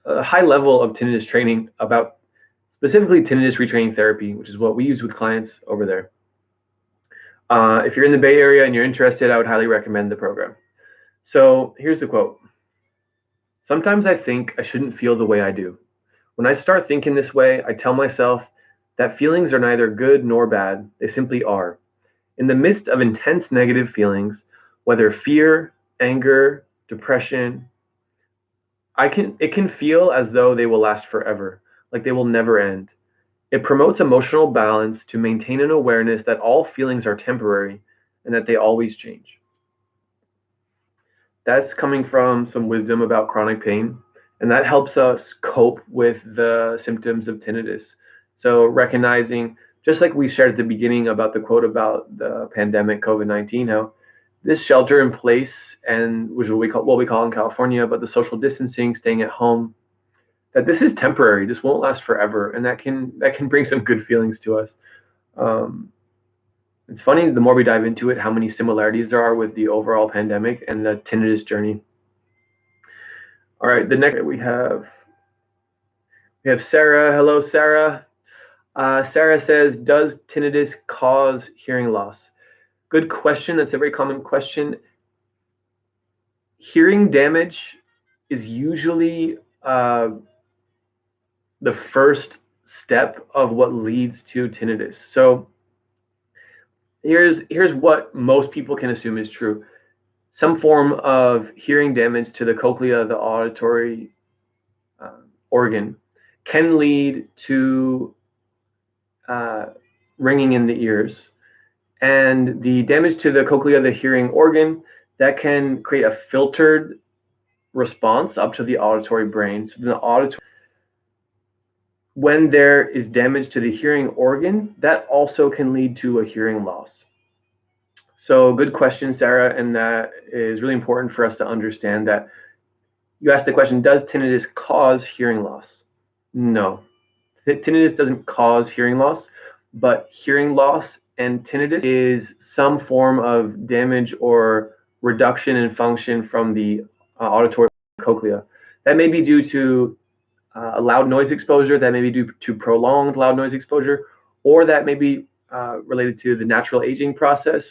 Speaker 1: a high level of tinnitus training about specifically tinnitus retraining therapy, which is what we use with clients over there. If you're in the Bay Area and you're interested, I would highly recommend the program. So here's the quote. "Sometimes I think I shouldn't feel the way I do. When I start thinking this way, I tell myself that feelings are neither good nor bad. They simply are. In the midst of intense negative feelings, whether fear, anger, depression, it can feel as though they will last forever, like they will never end. It promotes emotional balance to maintain an awareness that all feelings are temporary and that they always change." That's coming from some wisdom about chronic pain, and that helps us cope with the symptoms of tinnitus. So recognizing, just like we shared at the beginning about the quote about the pandemic, COVID-19, how this shelter in place, and which is what we call in California, but the social distancing, staying at home, that this is temporary. This won't last forever, and that can bring some good feelings to us. Um, it's funny, the more we dive into it, how many similarities there are with the overall pandemic and the tinnitus journey. All right, the next we have Sarah. Hello, Sarah. Sarah says, "Does tinnitus cause hearing loss?" Good question. That's a very common question. Hearing damage is usually the first step of what leads to tinnitus. So here's what most people can assume is true. Some form of hearing damage to the cochlea, the auditory organ, can lead to ringing in the ears. And the damage to the cochlea, the hearing organ, that can create a filtered response up to the auditory brain. So when there is damage to the hearing organ, that also can lead to a hearing loss. So good question, Sarah, and that is really important for us to understand that you asked the question, does tinnitus cause hearing loss? No, tinnitus doesn't cause hearing loss, but hearing loss and tinnitus is some form of damage or reduction in function from the auditory cochlea. That may be due to a loud noise exposure, that may be due to prolonged loud noise exposure, or that may be related to the natural aging process.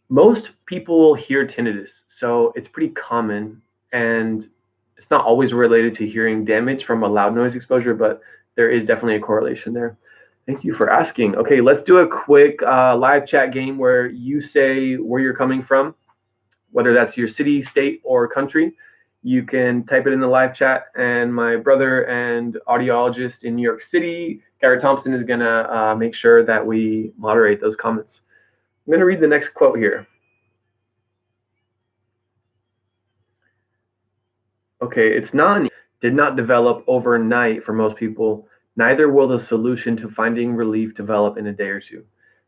Speaker 1: Most people hear tinnitus, so it's pretty common, and it's not always related to hearing damage from a loud noise exposure, but there is definitely a correlation there. Thank you for asking. Okay, let's do a quick live chat game where you say where you're coming from, whether that's your city, state, or country. You can type it in the live chat, and my brother and audiologist in New York City, Garrett Thompson, is going to make sure that we moderate those comments. I'm going to read the next quote here. Okay, did not develop overnight for most people. Neither will the solution to finding relief develop in a day or two.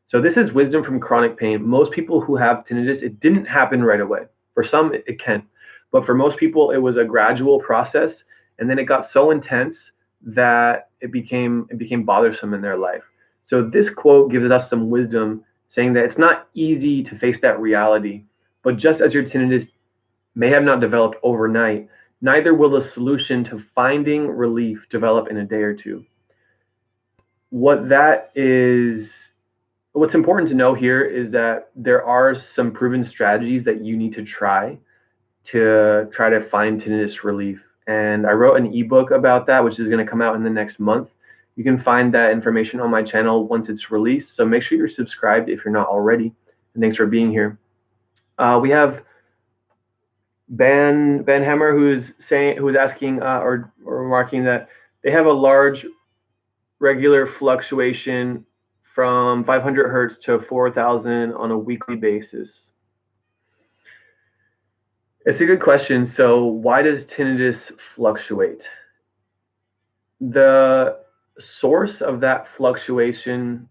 Speaker 1: So this is wisdom from chronic pain. Most people who have tinnitus, it didn't happen right away. For some, it can. But for most people, it was a gradual process, and then it got so intense that it became bothersome in their life. So this quote gives us some wisdom, saying that it's not easy to face that reality. But just as your tinnitus may have not developed overnight, neither will the solution to finding relief develop in a day or two. What's important to know here is that there are some proven strategies that you need to try to find tinnitus relief. And I wrote an ebook about that, which is going to come out in the next month. You can find that information on my channel once it's released. So make sure you're subscribed if you're not already. And thanks for being here. We have Ben Hammer, who's asking or remarking that they have a large regular fluctuation from 500 hertz to 4,000 on a weekly basis. It's a good question. So why does tinnitus fluctuate? The source of that fluctuation,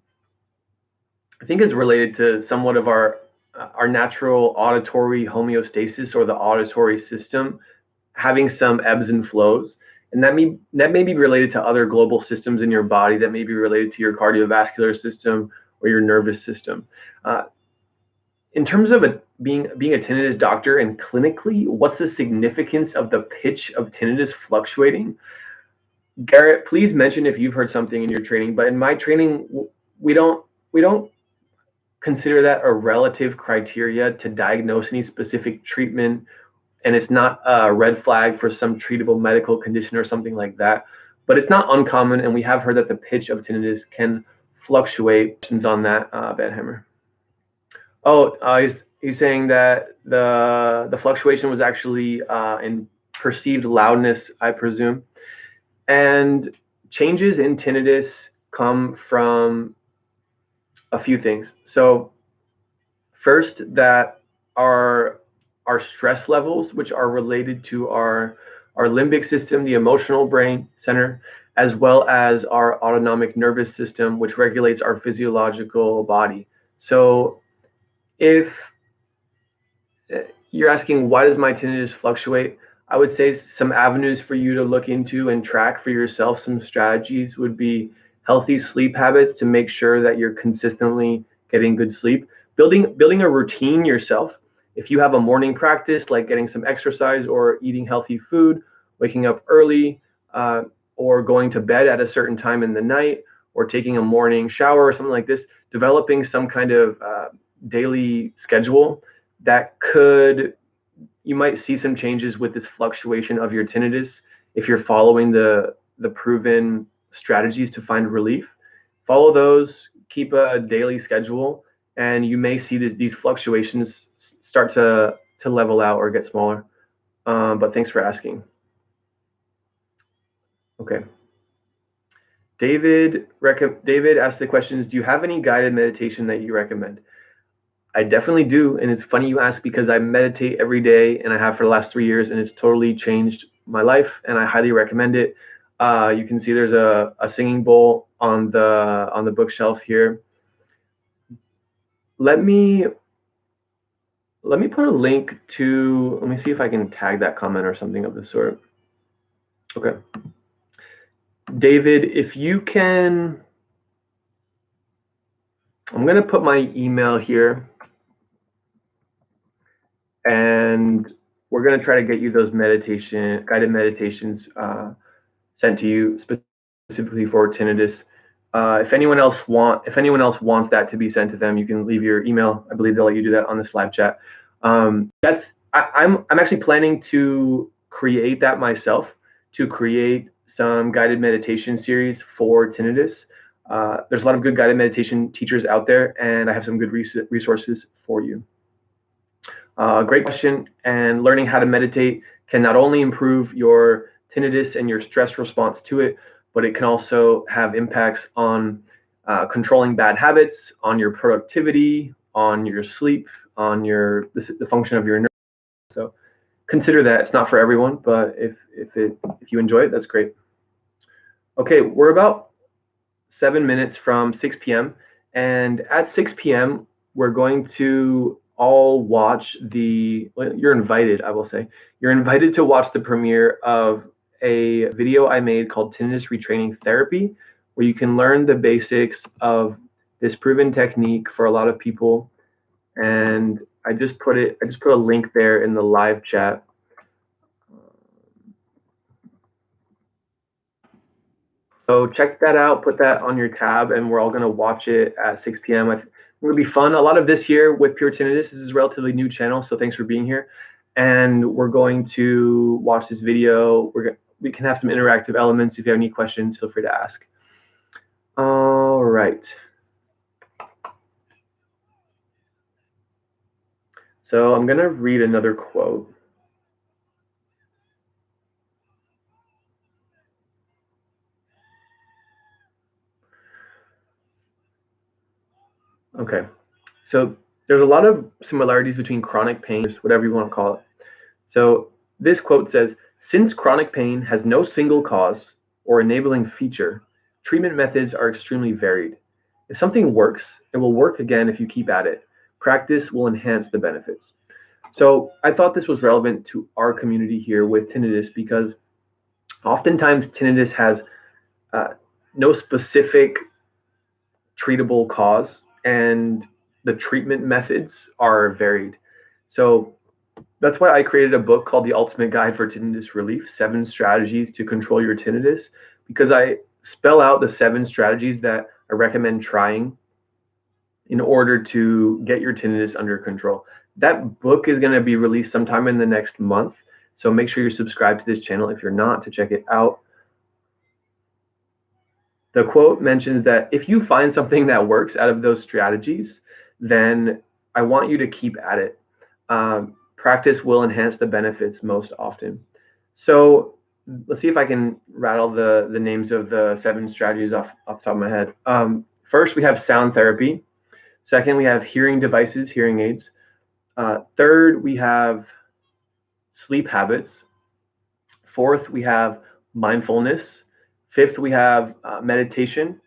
Speaker 1: I think, is related to somewhat of our natural auditory homeostasis, or the auditory system having some ebbs and flows. And that may be related to other global systems in your body, that may be related to your cardiovascular system or your nervous system. In terms of being a tinnitus doctor and clinically, what's the significance of the pitch of tinnitus fluctuating? Garrett, please mention if you've heard something in your training, but in my training, we don't consider that a relative criteria to diagnose any specific treatment, and it's not a red flag for some treatable medical condition or something like that. But it's not uncommon, and we have heard that the pitch of tinnitus can fluctuate. On that, Ben Hammer. He's saying that the fluctuation was actually in perceived loudness, I presume. And changes in tinnitus come from a few things. So first, that our stress levels, which are related to our limbic system, the emotional brain center, as well as our autonomic nervous system, which regulates our physiological body. So if you're asking why does my tinnitus fluctuate, I would say some avenues for you to look into and track for yourself, some strategies would be healthy sleep habits to make sure that you're consistently getting good sleep. Building a routine yourself. If you have a morning practice, like getting some exercise or eating healthy food, waking up early, or going to bed at a certain time in the night, or taking a morning shower or something like this, developing some kind of daily schedule, you might see some changes with this fluctuation of your tinnitus if you're following the proven strategies to find relief. Follow those, keep a daily schedule, and you may see these fluctuations start to level out or get smaller. But thanks for asking. Okay. David asked the questions, do you have any guided meditation that you recommend? I definitely do, and it's funny you ask because I meditate every day, and I have for the last 3 years, and it's totally changed my life, and I highly recommend it. You can see there's a singing bowl on the bookshelf here. Let me put a link to. Let me see if I can tag that comment or something of the sort. Okay, David, if you can, I'm gonna put my email here. And we're going to try to get you those guided meditations sent to you specifically for tinnitus. If anyone else wants that to be sent to them, you can leave your email. I believe they'll let you do that on this live chat. I'm actually planning to create that myself, to create some guided meditation series for tinnitus. There's a lot of good guided meditation teachers out there, and I have some good resources for you. Great question. And learning how to meditate can not only improve your tinnitus and your stress response to it, but it can also have impacts on controlling bad habits, on your productivity, on your sleep, on the function of your nerves. So consider that. It's not for everyone, but if you enjoy it, that's great. Okay, we're about 7 minutes from 6 p.m. And at 6 p.m., we're going to all watch you're invited, I will say. You're invited to watch the premiere of a video I made called Tinnitus Retraining Therapy, where you can learn the basics of this proven technique for a lot of people. And I just put a link there in the live chat. So check that out, put that on your tab, and we're all going to watch it at 6 p.m. It'll be fun. A lot of this here with Pure Tinnitus, this is a relatively new channel, so thanks for being here. And we're going to watch this video. We can have some interactive elements. If you have any questions, feel free to ask. All right. So I'm going to read another quote. Okay. So there's a lot of similarities between chronic pain, whatever you want to call it. So this quote says, since chronic pain has no single cause or enabling feature, treatment methods are extremely varied. If something works, it will work again if you keep at it. Practice will enhance the benefits. So I thought this was relevant to our community here with tinnitus because oftentimes tinnitus has no specific treatable cause, and the treatment methods are varied. So that's why I created a book called The Ultimate Guide for Tinnitus Relief, 7 Strategies to Control Your Tinnitus, because I spell out the 7 strategies that I recommend trying in order to get your tinnitus under control. That book is going to be released sometime in the next month, so make sure you're subscribed to this channel if you're not, to check it out. The quote mentions that if you find something that works out of those strategies, then I want you to keep at it. Practice will enhance the benefits most often. So let's see if I can rattle the names of the 7 strategies off the top of my head. First, we have sound therapy. Second, we have hearing devices, hearing aids. Third, we have sleep habits. Fourth, we have mindfulness. Fifth, we have meditation.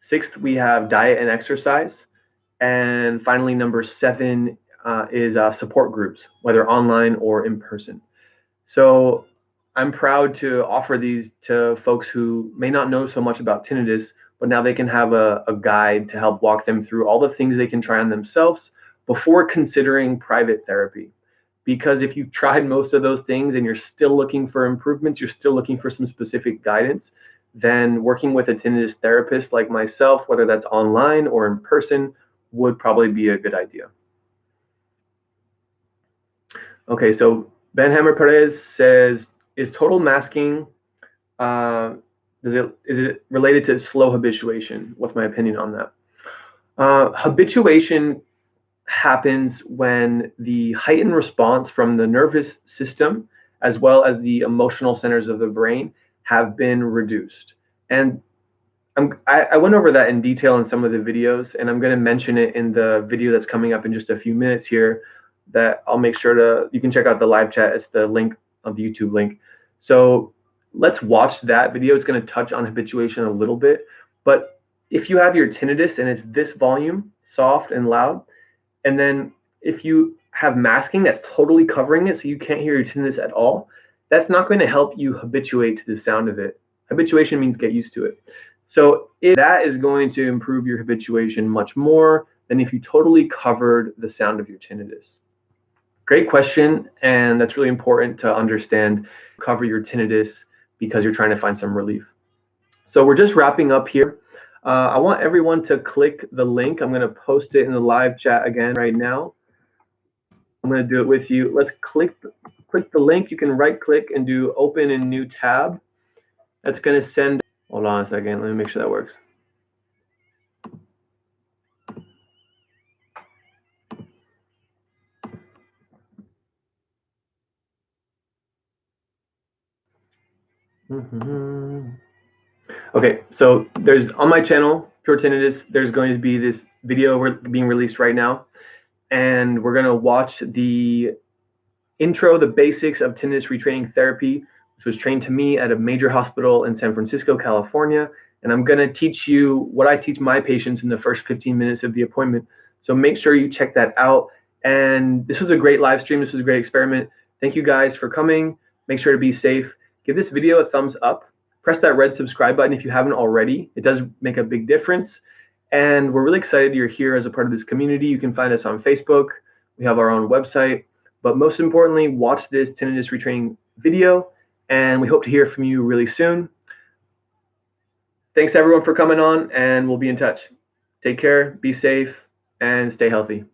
Speaker 1: Sixth, we have diet and exercise. And finally, number 7 is support groups, whether online or in person. So I'm proud to offer these to folks who may not know so much about tinnitus, but now they can have a guide to help walk them through all the things they can try on themselves before considering private therapy. Because if you've tried most of those things and you're still looking for improvements, you're still looking for some specific guidance, then working with a tinnitus therapist like myself, whether that's online or in person, would probably be a good idea. Okay, so Ben Hammer Perez says, is total masking, is it related to slow habituation? What's my opinion on that? Habituation happens when the heightened response from the nervous system as well as the emotional centers of the brain have been reduced. And I went over that in detail in some of the videos, and I'm going to mention it in the video that's coming up in just a few minutes here that I'll make sure you can check out the live chat. It's the link of the YouTube link. So let's watch that video. It's going to touch on habituation a little bit. But if you have your tinnitus and it's this volume, soft and loud, and then if you have masking that's totally covering it so you can't hear your tinnitus at all, that's not going to help you habituate to the sound of it. Habituation means get used to it. So that is going to improve your habituation much more than if you totally covered the sound of your tinnitus. Great question, and that's really important to understand. Cover your tinnitus because you're trying to find some relief. So we're just wrapping up here. I want everyone to click the link. I'm going to post it in the live chat again right now. I'm going to do it with you. Let's click the link. You can right click and do open in new tab. That's going to send, hold on a second. Let me make sure that works. Okay, so there's on my channel, Pure Tinnitus, there's going to be this video being released right now, and we're going to watch the intro, the basics of tinnitus retraining therapy, which was trained to me at a major hospital in San Francisco, California. And I'm going to teach you what I teach my patients in the first 15 minutes of the appointment. So make sure you check that out. And this was a great live stream. This was a great experiment. Thank you guys for coming. Make sure to be safe. Give this video a thumbs up. Press that red subscribe button if you haven't already. It does make a big difference. And we're really excited you're here as a part of this community. You can find us on Facebook. We have our own website. But most importantly, watch this tinnitus retraining video, and we hope to hear from you really soon. Thanks everyone for coming on, and we'll be in touch. Take care, be safe, and stay healthy.